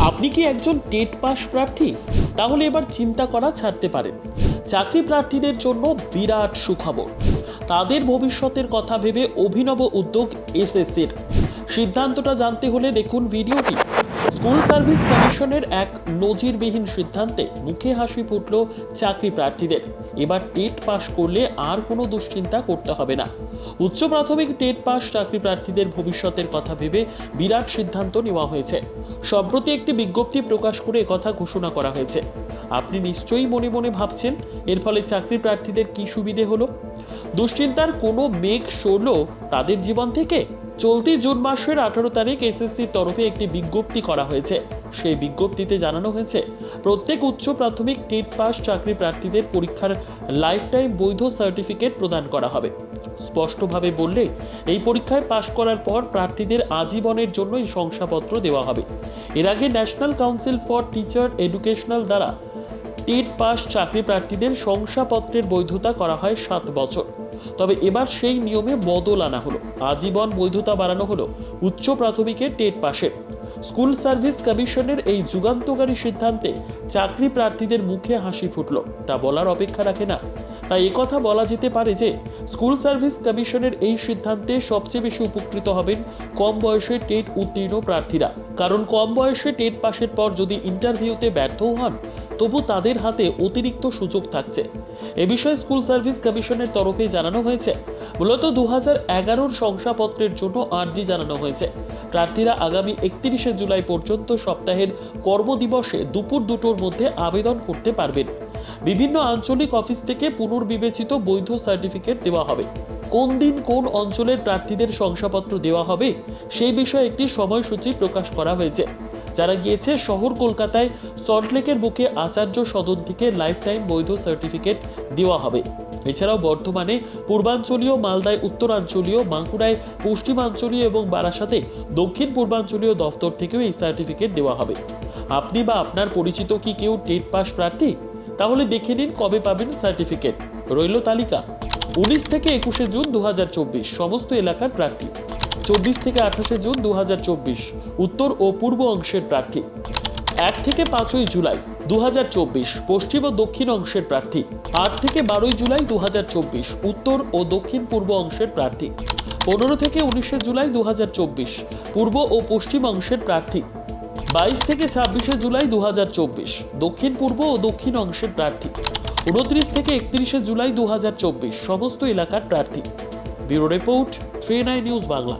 আপনি কি একজন টেট পাস প্রার্থী? তাহলে এবার চিন্তা করা ছাড়তে পারেন। চাকরি প্রার্থীদের জন্য বিরাট সুখবর। তাদের ভবিষ্যতের কথা ভেবে অভিনব উদ্যোগ এসএসসির। সিদ্ধান্তটা জানতে হলে দেখুন ভিডিওটি। স্কুল সার্ভিস কমিশনের এক নজিরবিহীন সিদ্ধান্তে মুখে হাসি ফুটল চাকরি প্রার্থীদের। এবার টেট পাস করলে আর কোনো দুশ্চিন্তা করতে হবে না। উচ্চ প্রাথমিক টেট পাস চাকরি প্রার্থীদের ভবিষ্যতের কথা ভেবে বিরাট সিদ্ধান্ত নেওয়া হয়েছে। সম্প্রতি একটি বিজ্ঞপ্তি প্রকাশ করে একথা ঘোষণা করা হয়েছে। আপনি নিশ্চয়ই মনে মনে ভাবছেন, এর ফলে চাকরি প্রার্থীদের কি সুবিধে হলো? দুশ্চিন্তার কোনো মেঘ সরল তাদের জীবন থেকে? চলতি জুন মাসের 18 তারিখ এসএসসির তরফে একটি বিজ্ঞপ্তি করা হয়েছে। সেই বিজ্ঞপ্তিতে জানানো হয়েছে, প্রত্যেক উচ্চ প্রাথমিক টেট পাস চাকরি প্রার্থীদের পরীক্ষার লাইফ টাইম বৈধ সার্টিফিকেট প্রদান করা হবে। স্পষ্টভাবে বললে, এই পরীক্ষায় পাশ করার পর প্রার্থীদের আজীবনের জন্য এই শংসাপত্র দেওয়া হবে। এর আগে national council for teacher educational দ্বারা টেট পাস চাকরি প্রার্থীদের শংসাপত্রের বৈধতা করা হয় 7 বছর। তবে এবার সেই নিয়মে বদল আনা হলো। আজীবন বৈধতা বাড়ানো হলো উচ্চ প্রাথমিকের টেট পাশের। স্কুল সার্ভিস কমিশনের এই যুগান্তকারী সিদ্ধান্তে চাকরি প্রার্থীদের মুখে হাসি ফুটল। তা বলার অপেক্ষা রাখে না। তাই একথা বলা যেতে পারে যে স্কুল সার্ভিস কমিশনের এই সিদ্ধান্তে সবচেয়ে বেশি উপকৃত হবেন কম বয়সে টেট উত্তীর্ণ প্রার্থীরা। কারণ কম বয়সে টেট পাশের পর যদি ইন্টারভিউতে ব্যর্থও হন, তবু তাদের হাতে অতিরিক্ত সুযোগ থাকছে। এ বিষয়ে স্কুল সার্ভিস কমিশনের তরফে জানানো হয়েছে, মূলত 2011 শংসাপত্রের জন্য আর্জি জানানো হয়েছে। প্রার্থীরা আগামী 31শে জুলাই পর্যন্ত সপ্তাহের কর্মদিবসে দুপুর 2টোর মধ্যে আবেদন করতে পারবেন। বিভিন্ন আঞ্চলিক অফিস থেকে পুনর্বিবেচিত বৈধ সার্টিফিকেট দেওয়া হবে। কোন দিন কোন অঞ্চলের প্রার্থীদের শংসাপত্র দেওয়া হবে সেই বিষয়ে একটি সময়সূচি প্রকাশ করা হয়েছে। যারা গিয়েছে শহর কলকাতায় সল্টলেকের বুকে আচার্য সদন থেকে লাইফ টাইম বৈধ সার্টিফিকেট দেওয়া হবে। এছাড়াও বর্ধমানে পূর্বাঞ্চলীয়, মালদায় উত্তরাঞ্চলীয়, বাঁকুড়ায় পশ্চিমাঞ্চলীয় এবং বারাসাতে দক্ষিণ পূর্বাঞ্চলীয় দফতর থেকেও এই সার্টিফিকেট দেওয়া হবে। আপনি বা আপনার পরিচিত কি কেউ টেট পাস প্রার্থী? তাহলে দেখে নিন কবে পাবেন সার্টিফিকেট। রইল তালিকা। 19 থেকে 21শে জুন 2024 সমস্ত এলাকার প্রার্থী। 24 থেকে 28শে জুন 2024 উত্তর ও পূর্ব অংশের প্রার্থী। 1 থেকে 5ই জুলাই 2024 পশ্চিম ও দক্ষিণ অংশের প্রার্থী। 8 থেকে 12ই জুলাই 2024 উত্তর ও দক্ষিণ পূর্ব অংশের প্রার্থী। 15 থেকে 19শে জুলাই 2024 পূর্ব ও পশ্চিম অংশের প্রার্থী। 22 থেকে 26শে জুলাই 2024 দক্ষিণ পূর্ব ও দক্ষিণ অংশের প্রার্থী। 29 থেকে 31শে জুলাই 2024 সমস্ত এলাকার প্রার্থী। Bureau report 39 news Bangla.